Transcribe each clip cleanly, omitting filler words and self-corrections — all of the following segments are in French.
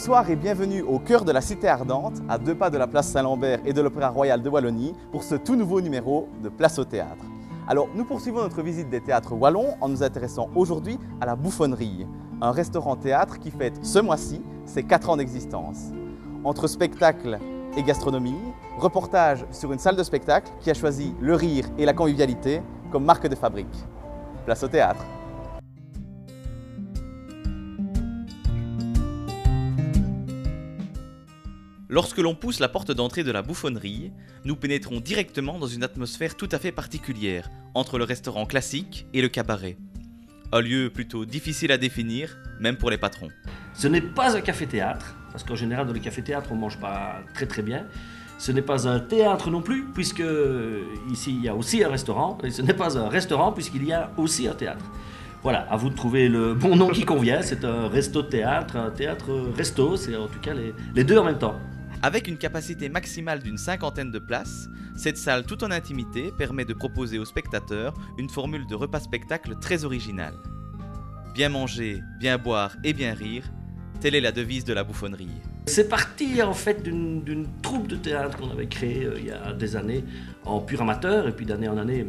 Bonsoir et bienvenue au cœur de la Cité Ardente, à 2 pas de la place Saint-Lambert et de l'Opéra Royal de Wallonie, pour ce tout nouveau numéro de Place au Théâtre. Alors, nous poursuivons notre visite des théâtres wallons en nous intéressant aujourd'hui à la Bouffonnerie, un restaurant-théâtre qui fête ce mois-ci ses 4 ans d'existence. Entre spectacle et gastronomie, reportage sur une salle de spectacle qui a choisi le rire et la convivialité comme marque de fabrique. Place au théâtre. Lorsque l'on pousse la porte d'entrée de la Bouffonnerie, nous pénétrons directement dans une atmosphère tout à fait particulière, entre le restaurant classique et le cabaret. Un lieu plutôt difficile à définir, même pour les patrons. Ce n'est pas un café-théâtre, parce qu'en général dans les cafés-théâtres on ne mange pas très bien. Ce n'est pas un théâtre non plus, puisque ici il y a aussi un restaurant, et ce n'est pas un restaurant puisqu'il y a aussi un théâtre. Voilà, à vous de trouver le bon nom qui convient, c'est un resto-théâtre, un théâtre-resto, c'est en tout cas les deux en même temps. Avec une capacité maximale d'une 50aine de places, cette salle tout en intimité permet de proposer aux spectateurs une formule de repas-spectacle très originale. Bien manger, bien boire et bien rire, telle est la devise de la Bouffonnerie. C'est parti en fait d'une troupe de théâtre qu'on avait créée il y a des années en pur amateur, et puis d'année en année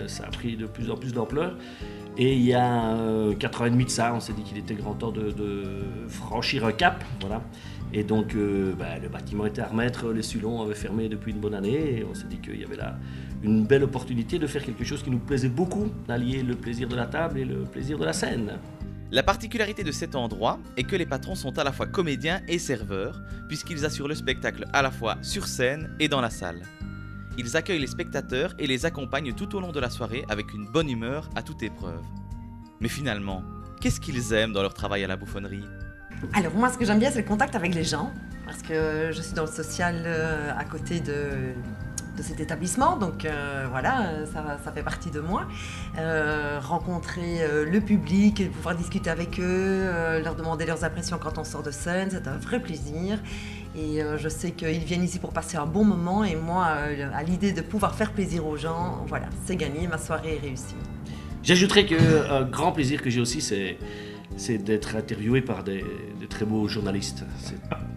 ça a pris de plus en plus d'ampleur. Et il y a 4 ans et demi de ça, on s'est dit qu'il était grand temps de franchir un cap, voilà. Et donc le bâtiment était à remettre, les Sulons avaient fermé depuis une bonne année, et on s'est dit qu'il y avait là une belle opportunité de faire quelque chose qui nous plaisait beaucoup, d'allier le plaisir de la table et le plaisir de la scène. La particularité de cet endroit est que les patrons sont à la fois comédiens et serveurs, puisqu'ils assurent le spectacle à la fois sur scène et dans la salle. Ils accueillent les spectateurs et les accompagnent tout au long de la soirée avec une bonne humeur à toute épreuve. Mais finalement, qu'est-ce qu'ils aiment dans leur travail à la Bouffonnerie ? Alors moi, ce que j'aime bien, c'est le contact avec les gens, parce que je suis dans le social à côté de cet établissement, donc voilà, ça fait partie de moi. Rencontrer le public, et pouvoir discuter avec eux, leur demander leurs impressions quand on sort de scène, c'est un vrai plaisir. Et je sais qu'ils viennent ici pour passer un bon moment, et moi, à l'idée de pouvoir faire plaisir aux gens, voilà, c'est gagné, ma soirée est réussie. J'ajouterais qu'un grand plaisir que j'ai aussi, c'est d'être interviewé par des très beaux journalistes.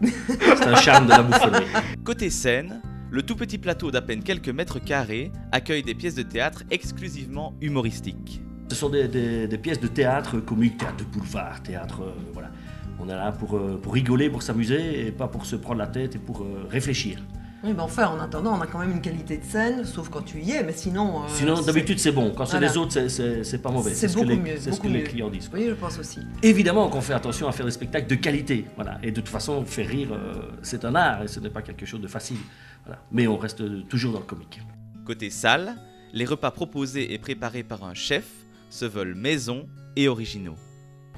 C'est un charme de la Bouffonnerie. Côté scène, le tout petit plateau d'à peine quelques mètres carrés accueille des pièces de théâtre exclusivement humoristiques. Ce sont des pièces de théâtre comique, théâtre de boulevard, théâtre, voilà. On est là pour rigoler, pour s'amuser, et pas pour se prendre la tête et pour réfléchir. Oui, mais enfin, en attendant, on a quand même une qualité de scène, sauf quand tu y es, mais sinon... Sinon, d'habitude, c'est bon. Quand c'est les autres, c'est pas mauvais. C'est beaucoup mieux. C'est ce que les clients disent. Oui, je pense aussi. Évidemment qu'on fait attention à faire des spectacles de qualité. Voilà. Et de toute façon, faire rire, c'est un art, et ce n'est pas quelque chose de facile. Voilà. Mais on reste toujours dans le comique. Côté salle, les repas proposés et préparés par un chef se veulent maison et originaux.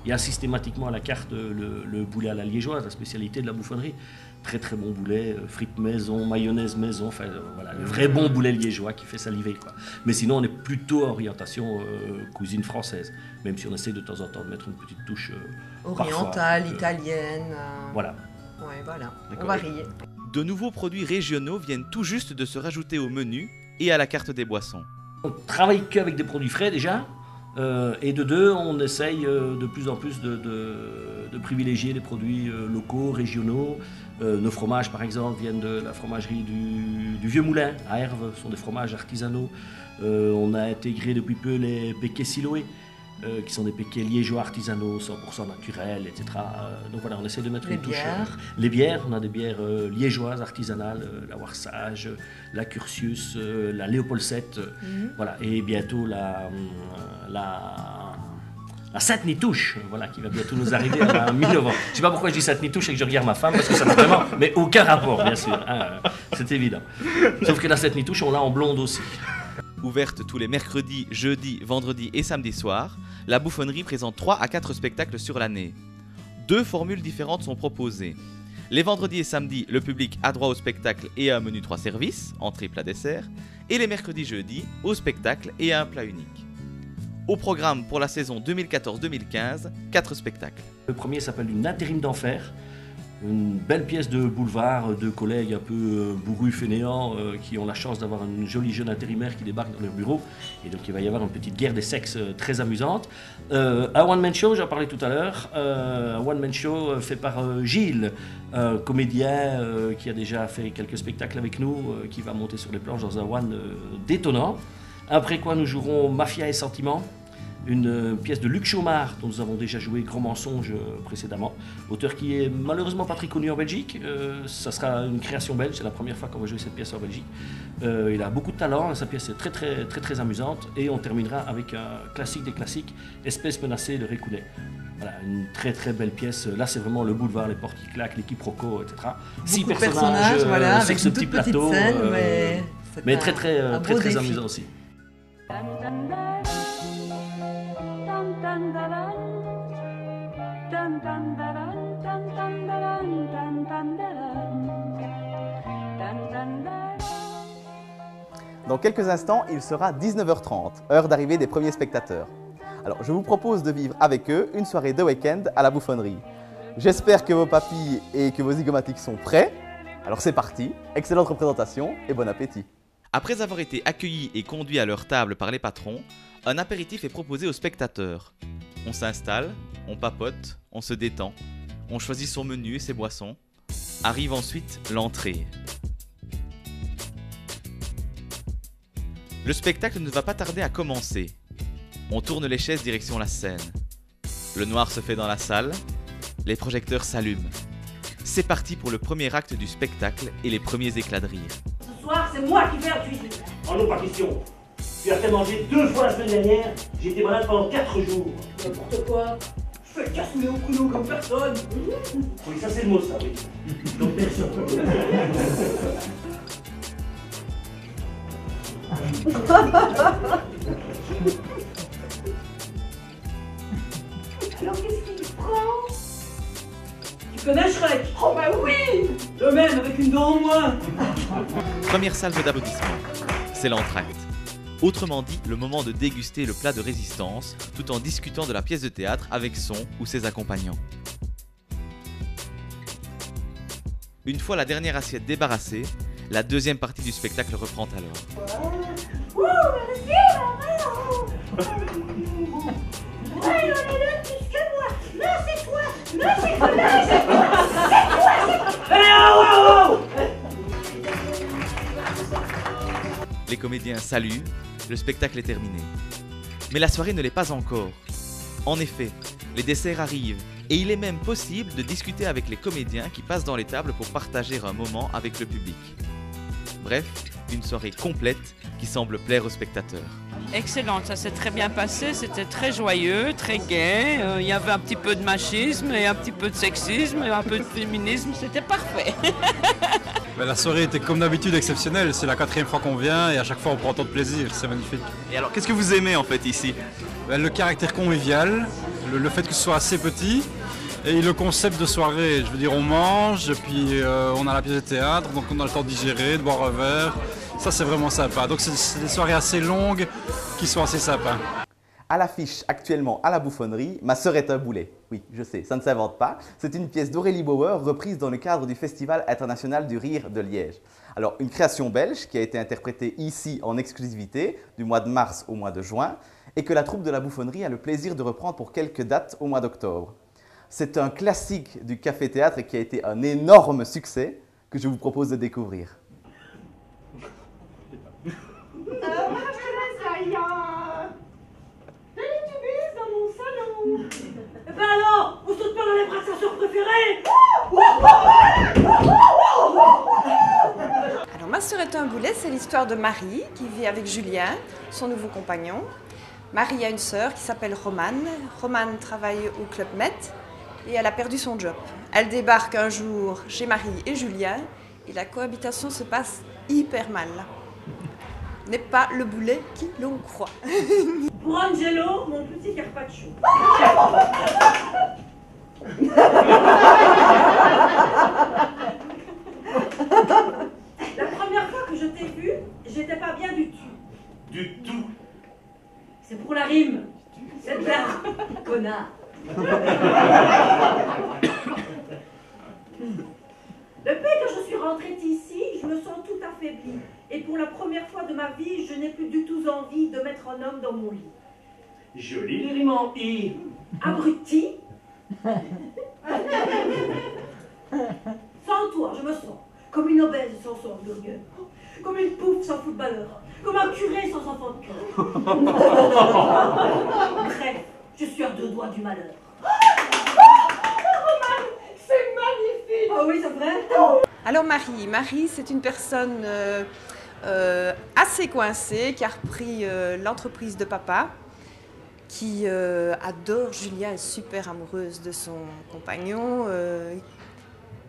Il y a systématiquement à la carte le boulet à la liégeoise, la spécialité de la Bouffonnerie. Très très bon boulet, frites maison, mayonnaise maison, enfin voilà, le vrai bon boulet liégeois qui fait saliver, quoi. Mais sinon on est plutôt orientation cuisine française, même si on essaie de temps en temps de mettre une petite touche orientale, italienne. Voilà. Ouais, voilà, on varie. De nouveaux produits régionaux viennent tout juste de se rajouter au menu et à la carte des boissons. On travaille qu'avec des produits frais déjà. Et de deux, on essaye de plus en plus de privilégier les produits locaux, régionaux. Nos fromages, par exemple, viennent de la fromagerie du Vieux Moulin à Herve. Ce sont des fromages artisanaux. On a intégré depuis peu les péquets Siloé, qui sont des péquets liégeois artisanaux, 100% naturels, etc. Donc voilà, on essaie de mettre une touche. Les bières, on a des bières liégeoises artisanales, la Warsage, la Curtius, la Léopold 7, voilà, et bientôt la Sainte-Nitouche, voilà, qui va bientôt nous arriver à mi-novembre. Je ne sais pas pourquoi je dis Sainte-Nitouche et que je regarde ma femme, parce que ça n'a vraiment, mais aucun rapport, bien sûr, hein, c'est évident. Sauf que la Sainte-Nitouche, on l'a en blonde aussi. Ouverte tous les mercredis, jeudis, vendredis et samedis soirs, la Bouffonnerie présente 3 à 4 spectacles sur l'année. 2 formules différentes sont proposées. Les vendredis et samedis, le public a droit au spectacle et à un menu 3 services, entrée, plat, dessert, et les mercredis, jeudis, au spectacle et à un plat unique. Au programme pour la saison 2014-2015, 4 spectacles. Le premier s'appelle Une intérim d'enfer. une belle pièce de boulevard, de collègues un peu bourrus, fainéants, qui ont la chance d'avoir une jolie jeune intérimaire qui débarque dans leur bureau. Et donc il va y avoir une petite guerre des sexes très amusante. Un one-man show, j'en parlais tout à l'heure. Un one-man show fait par Gilles, un comédien qui a déjà fait quelques spectacles avec nous, qui va monter sur les planches dans un one détonnant. Après quoi nous jouerons Mafia et Sentiments, une pièce de Luc Chaumard dont nous avons déjà joué Grand Mensonge précédemment, auteur qui est malheureusement pas très connu en Belgique. Ça sera une création belge, c'est la première fois qu'on va jouer cette pièce en Belgique. Il a beaucoup de talent, sa pièce est très amusante, et on terminera avec un classique des classiques, Espèce menacée de Récounet. Voilà, une très belle pièce. Là c'est vraiment le boulevard, les portes qui claquent, les quiproquos, etc. Six personnages, voilà, sur avec ce une petit toute petite plateau, scène, mais un beau très défi. amusant aussi. Dans quelques instants, il sera 19h30, heure d'arrivée des premiers spectateurs. Alors, je vous propose de vivre avec eux une soirée de week-end à la bouffonnerie. J'espère que vos papilles et que vos zygomatiques sont prêts. Alors c'est parti, excellente représentation et bon appétit. Après avoir été accueillis et conduits à leur table par les patrons, un apéritif est proposé aux spectateurs. On s'installe, on papote, on se détend, on choisit son menu et ses boissons. Arrive ensuite l'entrée. Le spectacle ne va pas tarder à commencer. On tourne les chaises direction la scène. Le noir se fait dans la salle, les projecteurs s'allument. C'est parti pour le premier acte du spectacle et les premiers éclats de rire. Ce soir, c'est moi qui vais à la cuisine. Oh non, pas question. Tu as fait manger 2 fois la semaine dernière, j'ai été malade pendant 4 jours. N'importe quoi. Je fais cassoulet au couteau comme personne. Oui, ça c'est le mot, ça, oui. Donc personne. Alors qu'est-ce qu'il prend? Tu connais Shrek? Oh bah oui. Le même, avec une dent en moins. Première salve d'applaudissements. C'est l'entracte. Autrement dit, le moment de déguster le plat de résistance, tout en discutant de la pièce de théâtre avec son ou ses accompagnants. Une fois la dernière assiette débarrassée, la deuxième partie du spectacle reprend alors. Ouh, merci maman. Ouais, il en est là plus que moi. Non, c'est toi. Non, c'est toi. Non, c'est toi. C'est toi, c'est toi. Hey, oh, oh, oh. Les comédiens saluent, le spectacle est terminé. Mais la soirée ne l'est pas encore. En effet, les desserts arrivent et il est même possible de discuter avec les comédiens qui passent dans les tables pour partager un moment avec le public. Bref, une soirée complète qui semble plaire aux spectateurs. Excellente, ça s'est très bien passé, c'était très joyeux, très gai, il y avait un petit peu de machisme et un petit peu de sexisme et un peu de féminisme, c'était parfait. La soirée était comme d'habitude exceptionnelle, c'est la 4e fois qu'on vient et à chaque fois on prend tant de plaisir, c'est magnifique. Et alors, qu'est-ce que vous aimez en fait ici? Le caractère convivial, le fait que ce soit assez petit et le concept de soirée, je veux dire on mange, puis on a la pièce de théâtre, donc on a le temps de digérer, de boire un verre, ça c'est vraiment sympa. Donc c'est des soirées assez longues qui sont assez sympas. À l'affiche actuellement à la bouffonnerie, Ma sœur est un boulet. Oui, je sais, ça ne s'invente pas. C'est une pièce d'Aurélie Bauer reprise dans le cadre du Festival international du rire de Liège. Alors, une création belge qui a été interprétée ici en exclusivité du mois de mars au mois de juin et que la troupe de la bouffonnerie a le plaisir de reprendre pour quelques dates au mois d'octobre. C'est un classique du café-théâtre et qui a été un énorme succès que je vous propose de découvrir. Moi, je laisse là, il y a des tubis dans mon salon. Eh ben alors, on saute pas dans les bras de sa sœur préférée. Alors, Ma sœur est un boulet, c'est l'histoire de Marie qui vit avec Julien, son nouveau compagnon. Marie a une sœur qui s'appelle Romane. Romane travaille au Club Med et elle a perdu son job. Elle débarque un jour chez Marie et Julien et la cohabitation se passe hyper mal. N'est pas le boulet qui l'on croit. Pour Angelo, mon petit carpaccio. La première fois que je t'ai vu, j'étais pas bien du tout. Du tout. C'est pour la rime. C'est bien, connard. Depuis que je suis rentrée ici, je me sens tout affaiblie. Et pour la première fois de ma vie, je n'ai plus du tout envie de mettre un homme dans mon lit. Joli les rimes en i. Abruti. Sans toi, je me sens comme une obèse sans son hamburger, comme une pouffe sans footballeur, comme un curé sans enfant de cœur. Bref, je suis à 2 doigts du malheur. Roman, c'est magnifique. Oh oui, c'est vrai. Alors Marie, c'est une personne assez coincée qui a repris l'entreprise de papa, qui adore Julien, est super amoureuse de son compagnon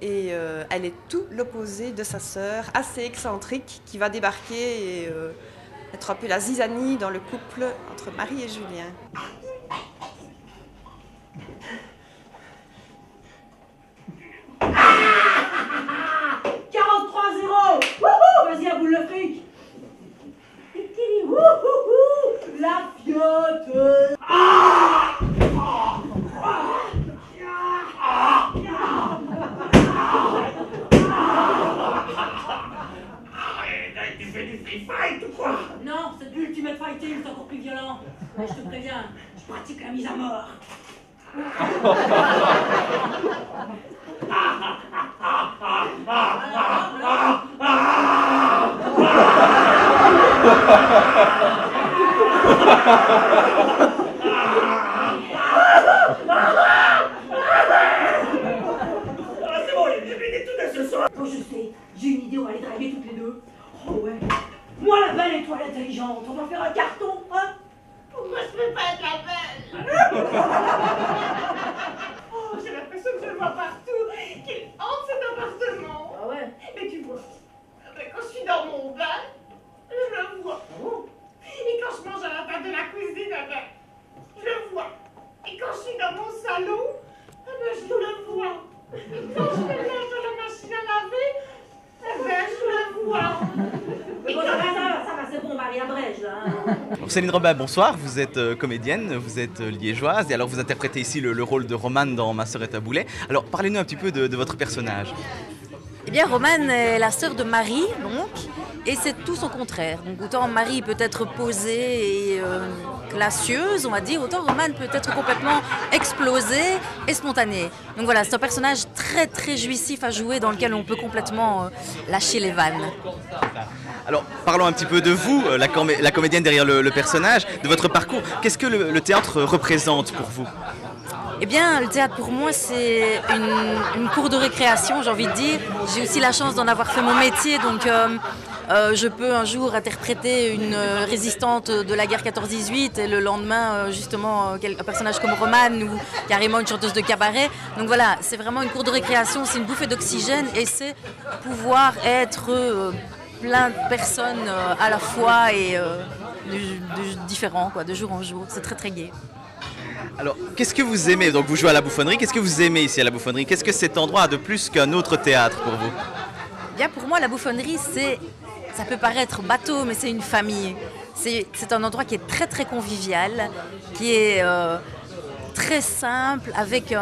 et elle est tout l'opposé de sa sœur, assez excentrique, qui va débarquer et être un peu la zizanie dans le couple entre Marie et Julien. Vas-y, à boule le fric. La fiotte. Tu fais du free fight ou quoi? Non, c'est de l'ultimate fighting, c'est encore plus violent. Mais je te préviens, je pratique la mise à mort. C'est bon, j'ai fini tout de ce soir. Oh, je sais, j'ai une idée, on va les draguer toutes les deux. Oh ouais. Moi la belle et toi l'intelligente, on va faire un carton, hein? Pourquoi je peux pas être la belle? Oh, j'ai l'impression que je le vois partout, qu'il hante cet appartement. Ah ouais. Mais tu vois, quand je suis dans mon bain, je le vois. Et quand je mange à la table de la cuisine, je le vois. Et quand je suis dans mon salon, je le vois. Et quand je me lève dans la machine à laver, je le vois. Mais bon, ça va, c'est bon, Marie abrège là. Hein. Donc, Céline Robin, bonsoir, vous êtes comédienne, vous êtes liégeoise et alors vous interprétez ici le rôle de Romane dans Ma sœur est à boulet. Alors parlez-nous un petit peu de votre personnage. Eh bien, Romane est la sœur de Marie, donc, et c'est tout son contraire. Donc, autant Marie peut être posée et classieuse, on va dire, autant Romane peut être complètement explosée et spontanée. Donc voilà, c'est un personnage très très jouissif à jouer dans lequel on peut complètement lâcher les vannes. Alors parlons un petit peu de vous, la comédienne derrière le personnage, de votre parcours. Qu'est-ce que le théâtre représente pour vous ? Eh bien, le théâtre pour moi, c'est une cour de récréation, j'ai envie de dire. J'ai aussi la chance d'en avoir fait mon métier, donc je peux un jour interpréter une résistante de la guerre 14-18 et le lendemain, justement, un personnage comme Romane ou carrément une chanteuse de cabaret. Donc voilà, c'est vraiment une cour de récréation, c'est une bouffée d'oxygène et c'est pouvoir être plein de personnes à la fois et différents, quoi, de jour en jour. C'est très très gai. Alors, qu'est-ce que vous aimez? Donc, vous jouez à la Bouffonnerie. Qu'est-ce que vous aimez ici à la Bouffonnerie? Qu'est-ce que cet endroit a de plus qu'un autre théâtre pour vous? Bien, pour moi, la Bouffonnerie, ça peut paraître bateau, mais c'est une famille. C'est un endroit qui est très très convivial, qui est très simple, avec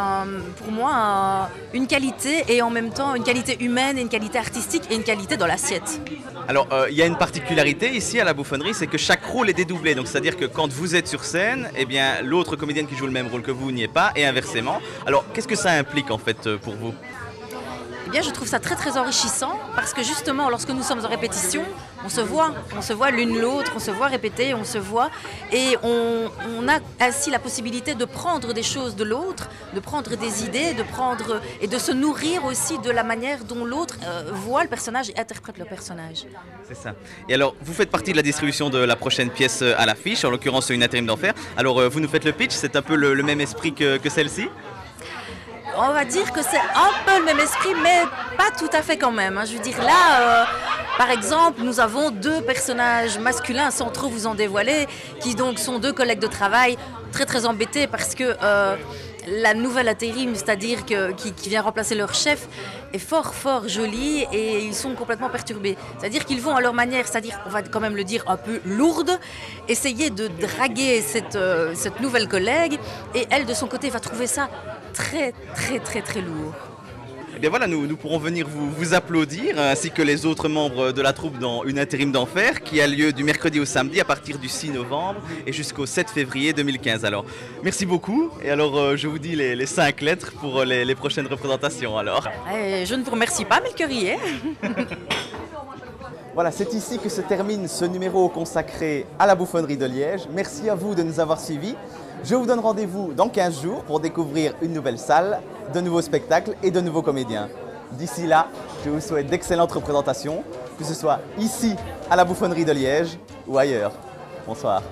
pour moi une qualité et en même temps une qualité humaine, et une qualité artistique et une qualité dans l'assiette. Alors, il y a une particularité ici à la Bouffonnerie, c'est que chaque rôle est dédoublé. Donc, c'est-à-dire que quand vous êtes sur scène, eh bien, l'autre comédienne qui joue le même rôle que vous n'y est pas, et inversement. Alors, qu'est-ce que ça implique en fait pour vous? Eh bien, je trouve ça très très enrichissant parce que justement, lorsque nous sommes en répétition, on se voit l'une l'autre, on se voit répéter, on se voit et on a ainsi la possibilité de prendre des choses de l'autre, de prendre des idées, et de se nourrir aussi de la manière dont l'autre voit le personnage et interprète le personnage. C'est ça. Et alors, vous faites partie de la distribution de la prochaine pièce à l'affiche, en l'occurrence Une intérim d'enfer. Alors, vous nous faites le pitch, c'est un peu le même esprit que celle-ci? On va dire que c'est un peu le même esprit, mais pas tout à fait quand même. Je veux dire, là, par exemple, nous avons 2 personnages masculins, sans trop vous en dévoiler, qui donc sont 2 collègues de travail très très embêtés parce que la nouvelle intérim, c'est-à-dire qui vient remplacer leur chef, est fort fort jolie et ils sont complètement perturbés. C'est-à-dire qu'ils vont à leur manière, c'est-à-dire, on va quand même le dire, un peu lourde, essayer de draguer cette nouvelle collègue et elle, de son côté, va trouver ça très très très très lourd. bien voilà, nous pourrons venir vous applaudir, ainsi que les autres membres de la troupe dans Une intérim d'enfer, qui a lieu du mercredi au samedi à partir du 6 novembre et jusqu'au 7 février 2015. Alors, merci beaucoup. Et alors, je vous dis les 5 lettres pour les prochaines représentations. Alors. Je ne vous remercie pas, Melchior. Voilà, c'est ici que se termine ce numéro consacré à la bouffonnerie de Liège. Merci à vous de nous avoir suivis. Je vous donne rendez-vous dans 15 jours pour découvrir une nouvelle salle, de nouveaux spectacles et de nouveaux comédiens. D'ici là, je vous souhaite d'excellentes représentations, que ce soit ici à la bouffonnerie de Liège ou ailleurs. Bonsoir.